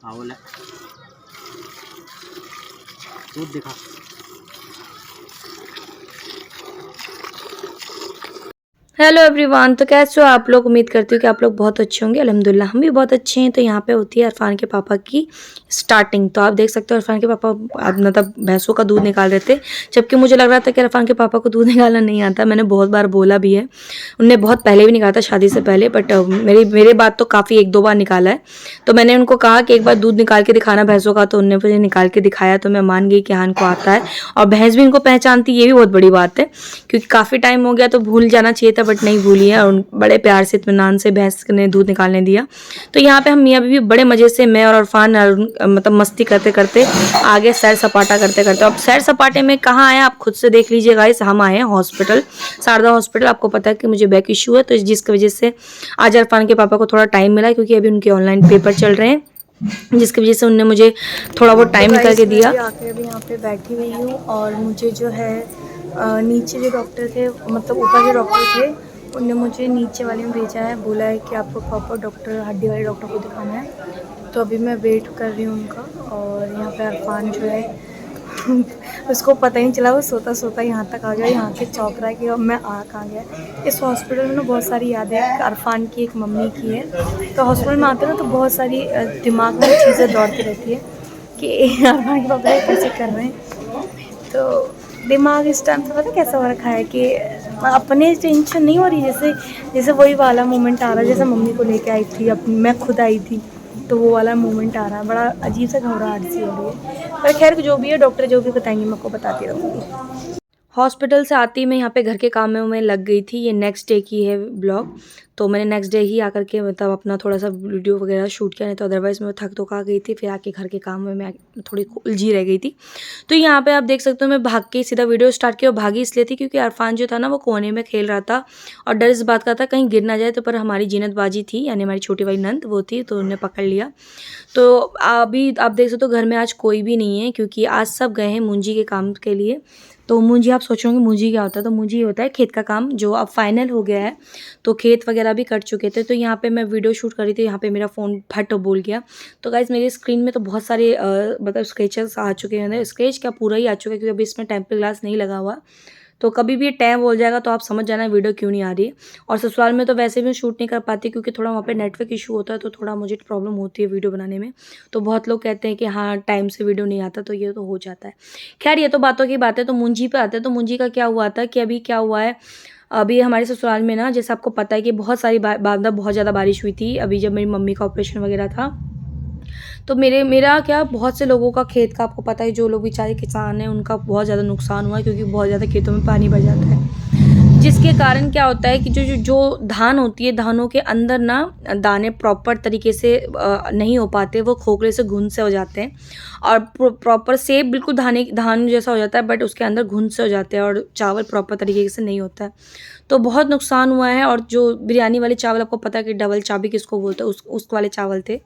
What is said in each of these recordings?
आवला दूध दिखा। हेलो एवरीवन, तो कैसे हो आप लोग। उम्मीद करती हूँ कि आप लोग बहुत अच्छे होंगे। अल्हम्दुलिल्लाह हम भी बहुत अच्छे हैं। तो यहाँ पे होती है इरफान के पापा की स्टार्टिंग। तो आप देख सकते हो इरफान के पापा मतलब भैंसों का दूध निकाल रहे थे, जबकि मुझे लग रहा था कि इरफान के पापा को दूध निकालना नहीं आता। मैंने बहुत बार बोला भी है, उनने बहुत पहले भी निकाला था शादी से पहले, बट मेरे बाद तो काफ़ी 1-2 बार निकाला है। तो मैंने उनको कहा कि एक बार दूध निकाल के दिखाना भैंसों का, तो उनने मुझे निकाल के दिखाया, तो मैं मान गई कि हाँ इनको आता है। और भैंस भी इनको पहचानती, ये भी बहुत बड़ी बात है, क्योंकि काफ़ी टाइम हो गया तो भूल जाना चाहिए था, बट नहीं भूली है। और बड़े प्यार से इत्मीनान से भैंस ने दूध निकालने दिया। तो यहाँ पे हम मियाँ बीवी बड़े मज़े से, मैं और इरफान मतलब मस्ती करते करते आगे सैर सपाटा करते करते। अब सैर सपाटे में कहाँ आए आप खुद से देख लीजिए गाइस। हम आए हैं हॉस्पिटल, शारदा हॉस्पिटल। आपको पता है कि मुझे बैक इशू है, तो जिसकी वजह से आज इरफान के पापा को थोड़ा टाइम मिला, क्योंकि अभी उनके ऑनलाइन पेपर चल रहे हैं, जिसकी वजह से उनने मुझे थोड़ा बहुत टाइम निकाल के दिया। आके अभी यहाँ पे बैठी हुई हूँ, और मुझे जो है नीचे जो डॉक्टर थे, मतलब ऊपर जो डॉक्टर थे, उनने मुझे नीचे वाले में भेजा है। बोला है कि आपको प्रॉपर डॉक्टर, हड्डी वाले डॉक्टर को दिखाना है। तो अभी मैं वेट कर रही हूँ उनका। और यहाँ पे इरफान जो है उसको पता ही नहीं चला, वो सोता सोता यहाँ तक आ गया, यहाँ के चौंक रहा है कि अब मैं आ कहाँ गया। इस हॉस्पिटल में ना बहुत सारी यादें हैं, इरफान की एक मम्मी की है। तो हॉस्पिटल में आते ना तो बहुत सारी दिमाग में चीज़ें दौड़ती रहती है कि इरफान के पापा कैसे कर रहे हैं। तो दिमाग इस टाइम से पता कैसा हो रखा है कि अपने टेंशन नहीं हो रही, जैसे जैसे वही वाला मोमेंट आ रहा है जैसे मम्मी को लेके आई थी, अब मैं खुद आई थी, तो वो वाला मोमेंट आ रहा है। बड़ा अजीब सा घबराहट सी हो रही है। पर खैर जो भी है, डॉक्टर जो भी बताएंगे मैं आपको बताती रहूँगी। हॉस्पिटल से आती मैं यहाँ पे घर के काम में लग गई थी। ये नेक्स्ट डे की है ब्लॉग, तो मैंने नेक्स्ट डे ही आकर के मतलब अपना थोड़ा सा वीडियो वगैरह शूट किया, नहीं तो अदरवाइज़ मैं थक तो खा गई थी। फिर आके घर के काम में मैं थोड़ी उलझी रह गई थी। तो यहाँ पे आप देख सकते हो मैं भाग के सीधा वीडियो स्टार्ट किया। और भागी इसलिए थी क्योंकि इरफान जो था ना वो कोने में खेल रहा था, और डर इस बात का था कहीं गिर ना जाए। तो पर हमारी जीनत बाजी थी, यानी हमारी छोटी वाली नंद वो थी, तो उन्हें पकड़ लिया। तो अभी आप देख सकते हो घर में आज कोई भी नहीं है, क्योंकि आज सब गए हैं मुंजी के काम के लिए। तो मुंजी, आप सोचोगे मुंजी क्या होता है, तो मुंजी होता है खेत का काम, जो अब फाइनल हो गया है। तो खेत वगैरह भी कट चुके थे। तो यहाँ पे मैं वीडियो शूट कर रही थी, यहाँ पे मेरा फ़ोन फट बोल गया। तो गाइस मेरी स्क्रीन में तो बहुत सारे मतलब स्क्रेचेस आ चुके हैं। स्क्रेच क्या, पूरा ही आ चुका है, क्योंकि अभी इसमें टेम्पर ग्लास नहीं लगा हुआ। तो कभी भी ये टैब बोल जाएगा तो आप समझ जाना वीडियो क्यों नहीं आ रही है। और ससुराल में तो वैसे भी शूट नहीं कर पाती, क्योंकि थोड़ा वहाँ पे नेटवर्क इशू होता है, तो थोड़ा मुझे प्रॉब्लम होती है वीडियो बनाने में। तो बहुत लोग कहते हैं कि हाँ टाइम से वीडियो नहीं आता, तो ये तो हो जाता है। खैर ये तो बातों की बात है। तो मुंजी पे आते हैं। तो मुंजी का क्या हुआ था कि अभी क्या हुआ है, अभी हमारे ससुराल में ना, जैसे आपको पता है कि बहुत सारी बहुत ज़्यादा बारिश हुई थी अभी जब मेरी मम्मी का ऑपरेशन वगैरह था। तो मेरा क्या, बहुत से लोगों का खेत का, आपको पता है जो लोग बेचारे किसान हैं उनका बहुत ज़्यादा नुकसान हुआ है, क्योंकि बहुत ज़्यादा खेतों में पानी भर जाता है। जिसके कारण क्या होता है कि जो धान होती है, धानों के अंदर ना दाने प्रॉपर तरीके से नहीं हो पाते, वो खोखले से घुन से हो जाते हैं। और प्रॉपर सेब बिल्कुल धान जैसा हो जाता है, बट उसके अंदर घुन से हो जाते हैं, और चावल प्रॉपर तरीके से नहीं होता है। तो बहुत नुकसान हुआ है। और जो बिरयानी वाले चावल, आपको पता है कि डबल चाबी किसको बोलते हैं, उस वाले चावल थे।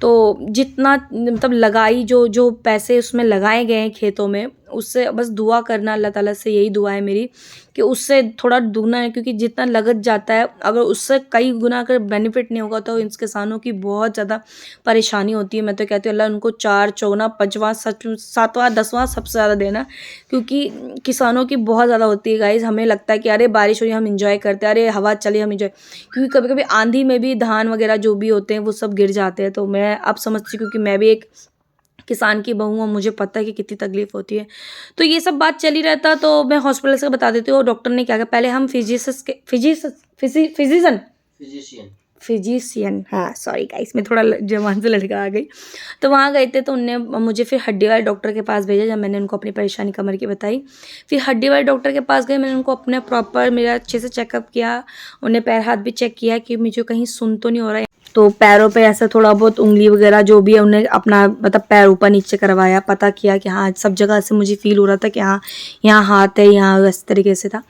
तो जितना मतलब लगाई, जो पैसे उसमें लगाए गए हैं खेतों में, उससे बस दुआ करना, अल्लाह ताला से यही दुआ है मेरी कि उससे थोड़ा दुगना है। क्योंकि जितना लगत जाता है, अगर उससे कई गुना अगर बेनिफिट नहीं होगा, तो इन किसानों की बहुत ज़्यादा परेशानी होती है। मैं तो कहती हूँ अल्लाह उनको 4 चौगुना 5वां 7वां 10वां सबसे ज़्यादा देना, क्योंकि किसानों की बहुत ज़्यादा होती है गाइस। हमें लगता है कि अरे बारिश हो रही हम इंजॉय करते हैं, अरे हवा चली हम इंजॉय, क्योंकि कभी कभी आंधी में भी धान वगैरह जो भी होते हैं वो सब गिर जाते हैं। तो मैं अब समझती हूँ, क्योंकि मैं भी एक किसान की बहू हूँ, मुझे पता है कि कितनी तकलीफ होती है। तो ये सब बात चली रहता। तो मैं हॉस्पिटल से बता देती हूँ डॉक्टर ने क्या किया। पहले हम फिजिशियन, हाँ सॉरी गाइस, मैं थोड़ा जवान से लड़का आ गई। तो वहाँ गए थे, तो उनने मुझे फिर हड्डी वाले डॉक्टर के पास भेजा, जब मैंने उनको अपनी परेशानी कमर की बताई। फिर हड्डी वाले डॉक्टर के पास गए, मैंने उनको अपने प्रॉपर मेरा अच्छे से चेकअप किया। उन्हें पैर हाथ भी चेक किया कि मुझे कहीं सुन तो नहीं हो रहा है। तो पैरों पे ऐसा थोड़ा बहुत उंगली वगैरह जो भी है उन्हें अपना मतलब पैर ऊपर नीचे करवाया, पता किया कि हाँ सब जगह से मुझे फील हो रहा था कि हाँ यहाँ हाथ है, यहाँ इस तरीके से था।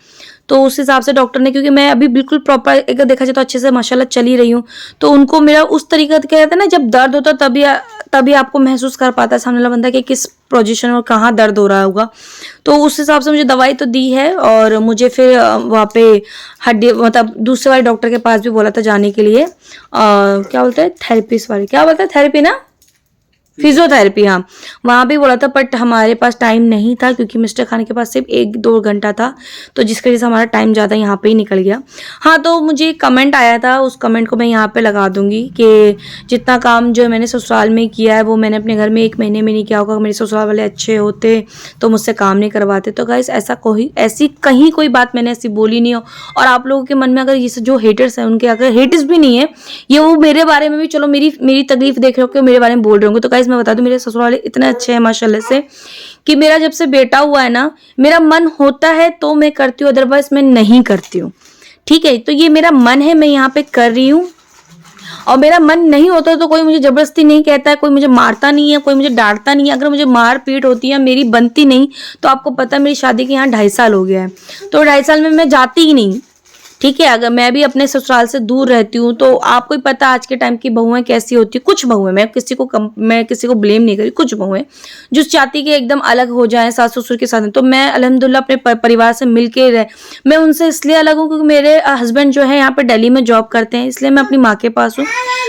तो उस हिसाब से डॉक्टर ने, क्योंकि मैं अभी बिल्कुल प्रॉपर अगर देखा जाए तो अच्छे से माशाल्लाह चल ही रही हूँ, तो उनको मेरा उस तरीका कहते हैं ना, जब दर्द होता तभी तभी आपको महसूस कर पाता है सामने वाला बंदा कि किस पोजीशन और कहाँ दर्द हो रहा होगा। तो उस हिसाब से मुझे दवाई तो दी है, और मुझे फिर वहाँ पे हड्डी मतलब दूसरे वाले डॉक्टर के पास भी बोला था जाने के लिए, क्या बोलते हैं थेरेपिस्ट वाले, क्या बोलते हैं थेरेपी ना, फिजियोथेरेपी, हाँ वहाँ भी बोला था, बट हमारे पास टाइम नहीं था क्योंकि मिस्टर खान के पास सिर्फ 1-2 घंटा था, तो जिसकी वजह से हमारा टाइम ज़्यादा यहाँ पे ही निकल गया। हाँ तो मुझे कमेंट आया था, उस कमेंट को मैं यहाँ पे लगा दूंगी कि जितना काम जो मैंने ससुराल में किया है वो मैंने अपने घर में 1 महीने में नहीं किया होगा। मेरे ससुराल वाले अच्छे होते तो मुझसे काम नहीं करवाते। तो गाइस ऐसी कहीं कोई बात मैंने ऐसी बोली नहीं हो, और आप लोगों के मन में अगर ये जो हेटर्स हैं उनके अगर हेटर्स भी नहीं है, ये वो मेरे बारे में भी चलो मेरी तकलीफ देख रहे हो, मेरे बारे में बोल रहे होंगे। तो गाइस मैं बता दूं मेरे ससुर वाले इतने अच्छे हैं माशाल्लाह से कि मेरा जब से बेटा हुआ है ना, मेरा मन होता है तो मैं करती हूँ, अदरवाइज मैं नहीं करती हूँ। ठीक है, तो ये मेरा मन है, मैं यहाँ पे कर रही हूँ, और मेरा मन नहीं होता तो कोई मुझे जबरदस्ती नहीं कहता है, कोई मुझे मारता नहीं है, कोई मुझे डांटता नहीं है। अगर मुझे मार पीट होती है मेरी बनती नहीं, तो आपको पता है मेरी शादी के यहाँ 2.5 साल हो गया है, तो 2.5 साल में मैं जाती ही नहीं। ठीक है, अगर मैं भी अपने ससुराल से दूर रहती हूँ, तो आपको ही पता आज के टाइम की बहुएं कैसी होती है। कुछ बहुएं, मैं किसी को ब्लेम नहीं करी, कुछ बहुएं जो चाहती कि एकदम अलग हो जाएं सास ससुर के साथ। तो मैं अल्हम्दुलिल्लाह अपने परिवार से मिल के रह, मैं उनसे इसलिए अलग हूँ क्योंकि मेरे हस्बैंड जो है यहाँ पे दिल्ली में जॉब करते हैं, इसलिए मैं अपनी माँ के पास हूँ।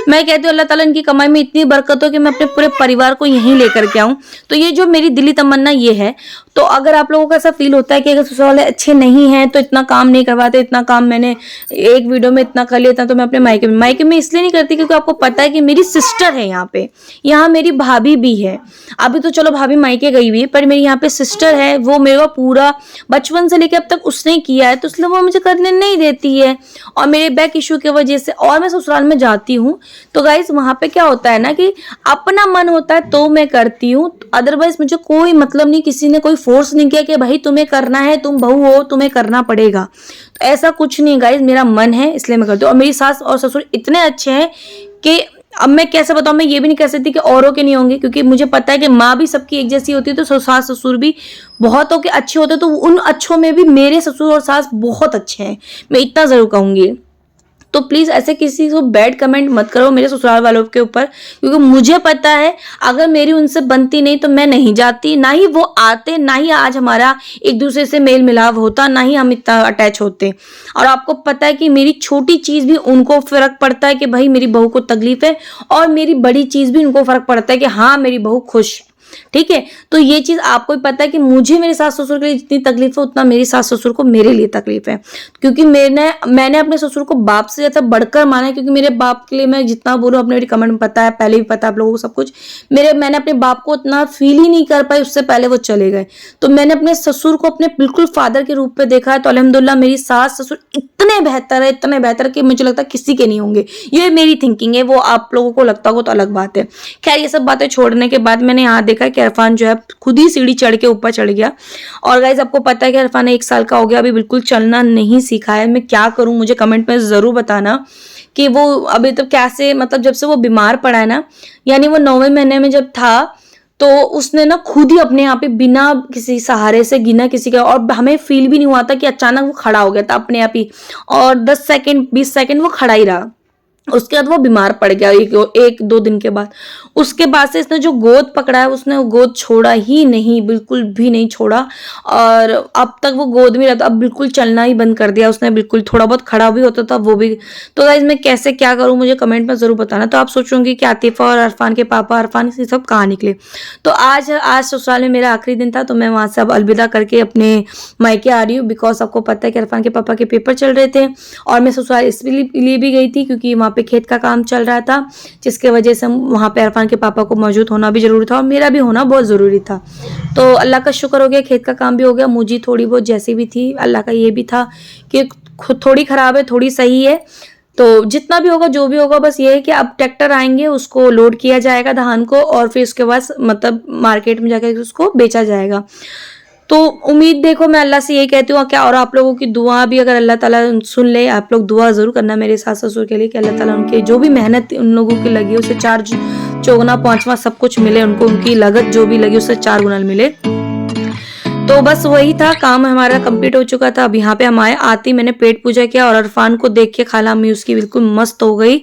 मैं कहती हूँ अल्लाह ताला इनकी कमाई में इतनी बरकत हो कि मैं अपने पूरे परिवार को यहीं लेकर के आऊँ। तो ये जो मेरी दिली तमन्ना ये है। तो अगर आप लोगों को ऐसा फील होता है कि अगर ससुराल वाले अच्छे नहीं हैं तो इतना काम नहीं करवाते, इतना काम मैंने एक वीडियो में इतना कर लिया था, तो मैं अपने मायके में इसलिए नहीं करती क्योंकि आपको पता है कि मेरी सिस्टर है यहाँ मेरी भाभी भी है। अभी तो चलो भाभी मायके गई हुई है, पर मेरी यहाँ पे सिस्टर है, वो मेरा पूरा बचपन से लेकर अब तक उसने किया है, तो इसलिए वो मुझे करने नहीं देती है, और मेरे बैक इशू की वजह से। और मैं ससुराल में जाती हूँ तो गाइस वहाँ पे क्या होता है ना कि अपना मन होता है तो मैं करती हूँ, अदरवाइज मुझे कोई मतलब नहीं, किसी ने कोई फोर्स नहीं किया कि भाई तुम्हें करना है, तुम बहू हो तुम्हें करना पड़ेगा, तो ऐसा कुछ नहीं गाइस, मेरा मन है इसलिए मैं करती हूँ। और मेरी सास और ससुर इतने अच्छे हैं कि अब मैं कैसे बताऊं, मैं ये भी नहीं कह सकती कि औरों के नहीं होंगे, क्योंकि मुझे पता है कि माँ भी सबकी एक जैसी होती है, तो सास ससुर भी बहुतों के अच्छे होते हैं, तो उन अच्छों में भी मेरे ससुर और सास बहुत अच्छे हैं, मैं इतना जरूर कहूंगी। तो प्लीज ऐसे किसी को बैड कमेंट मत करो मेरे ससुराल वालों के ऊपर, क्योंकि मुझे पता है अगर मेरी उनसे बनती नहीं तो मैं नहीं जाती, ना ही वो आते, ना ही आज हमारा एक दूसरे से मेल मिलाप होता, ना ही हम इतना अटैच होते। और आपको पता है कि मेरी छोटी चीज भी उनको फर्क पड़ता है कि भाई मेरी बहू को तकलीफ है, और मेरी बड़ी चीज भी उनको फर्क पड़ता है कि हाँ मेरी बहू खुश। ठीक है, तो ये चीज आपको भी पता है कि मुझे मेरे सास ससुर के लिए जितनी तकलीफ है उतना मेरी सास ससुर को मेरे लिए तकलीफ है, क्योंकि मैंने अपने ससुर को बाप से ज्यादा बढ़कर माना है, क्योंकि मेरे बाप के लिए मैं जितना बोलूं, अपने मेरी कमेंट में पता है, पहले भी पता है आप लोगों को सब कुछ, मैंने अपने बाप को उतना फील ही नहीं कर पाई, उससे पहले वो चले गए। तो मैंने अपने ससुर को अपने बिल्कुल फादर के रूप में देखा है, तो अल्हम्दुलिल्लाह मेरी सास ससुर इतने बेहतर कि मुझे लगता है किसी के नहीं होंगे। ये मेरी थिंकिंग है, वो आप लोगों को लगता हो तो अलग बात है। खैर ये सब बातें छोड़ने के बाद मैंने यहाँ देखा कि इरफान जो है खुद ही सीढ़ी चढ़ के ऊपर चढ़ गया। और गाइज आपको पता है कि इरफान 1 साल का हो गया, अभी बिल्कुल चलना नहीं सीखा है। मैं क्या करूं, मुझे कमेंट में जरूर बताना कि वो अभी तो कैसे, मतलब जब से वो बीमार पड़ा है ना, यानी वो 9वें महीने में जब था तो उसने ना खुद ही अपने यहाँ पे बिना किसी सहारे से, बिना किसी का, और हमें फील भी नहीं हुआ था कि अचानक वो खड़ा हो गया था अपने आप ही, और 10 सेकंड 20 सेकंड वो खड़ा ही रहा। उसके बाद वो बीमार पड़ गया 1-2 दिन के बाद। उसके बाद से इसने जो गोद पकड़ा है उसने वो गोद छोड़ा ही नहीं, बिल्कुल भी नहीं छोड़ा, और अब तक वो गोद में रहता। अब बिल्कुल चलना ही बंद कर दिया उसने, बिल्कुल थोड़ा बहुत खड़ा भी होता था वो भी। तो गाइस मैं कैसे क्या करूं मुझे कमेंट में जरूर बताना। तो आप सोचोगे कि आतिफा और अरफान के पापा, अरफान ये सब कहाँ निकले। तो आज ससुराल में मेरा आखिरी दिन था, तो मैं वहां से अब अलविदा करके अपने मायके आ रही हूँ, बिकॉज आपको पता है कि अरफान के पापा के पेपर चल रहे थे, और मैं ससुराल इसलिए भी गई थी क्योंकि वहाँ पे खेत का काम चल रहा था, जिसके वजह से वहाँ पे इरफान के पापा को मौजूद होना भी जरूरी था, और मेरा भी होना बहुत ज़रूरी था। तो अल्लाह का शुक्र हो गया, खेत का काम भी हो गया। मुझे थोड़ी बहुत जैसी भी थी, अल्लाह का ये भी था कि खुद थोड़ी ख़राब है थोड़ी सही है, तो जितना भी होगा जो भी होगा, बस ये है कि अब ट्रैक्टर आएंगे, उसको लोड किया जाएगा धान को, और फिर उसके बाद मतलब मार्केट में जाकर उसको बेचा जाएगा। तो उम्मीद देखो मैं अल्लाह से यही कहती हूँ क्या, और आप लोगों की दुआ भी अगर अल्लाह ताला सुन ले, आप लोग दुआ ज़रूर करना मेरे सास ससुर के लिए कि अल्लाह ताला उनके जो भी मेहनत उन लोगों की लगी उसे 4 चौगुना 5वां सब कुछ मिले उनको, उनकी लागत जो भी लगी उससे 4 गुना मिले। तो बस वही था, काम हमारा कंप्लीट हो चुका था। अब यहाँ पे हम आए, आते ही मैंने पेट पूजा किया और अरफान को देख के खाला अम्मी उसकी बिल्कुल मस्त हो गई,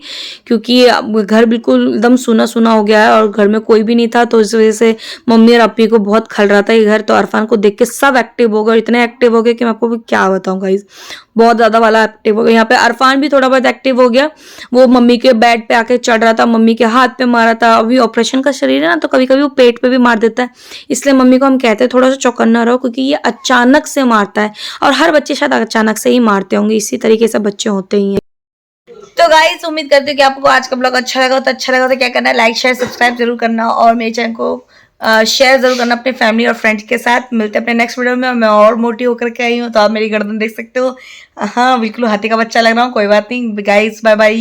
क्योंकि अब घर बिल्कुल एकदम सूना सूना हो गया है और घर में कोई भी नहीं था, तो इस वजह से मम्मी और अप्पी को बहुत खल रहा था ये घर। तो अरफान को देख के सब एक्टिव हो गए, इतने एक्टिव हो गए कि मैं आपको क्या बताऊँ गाइस, बहुत ज़्यादा वाला एक्टिव हो गया। यहाँ पे अरफान भी थोड़ा बहुत एक्टिव हो गया, वो मम्मी के बेड पे आके चढ़ रहा था, मम्मी के हाथ पे मारा था। अभी ऑपरेशन का शरीर है ना, तो कभी कभी वो पेट पे भी मार देता है, इसलिए मम्मी को हम कहते हैं थोड़ा सा चौकन्ना रहो, क्योंकि ये अचानक से मारता है और हर बच्चे शायद अचानक से ही मारते होंगे, इसी तरीके से बच्चे होते ही हैं। तो गाइस उम्मीद करती हूँ कि आपको आज का ब्लॉग अच्छा लगा, तो अच्छा लगा तो क्या करना है, लाइक शेयर सब्सक्राइब जरूर करना और मेरे चैनल को शेयर जरूर करना अपने फैमिली और फ्रेंड्स के साथ। मिलते हैं अपने नेक्स्ट वीडियो में। मैं और मोटी होकर के आई हूँ, तो आप मेरी गर्दन देख सकते हो। हाँ बिल्कुल हाथी का बच्चा लग रहा हूँ, कोई बात नहीं गाइस, बाय बाय।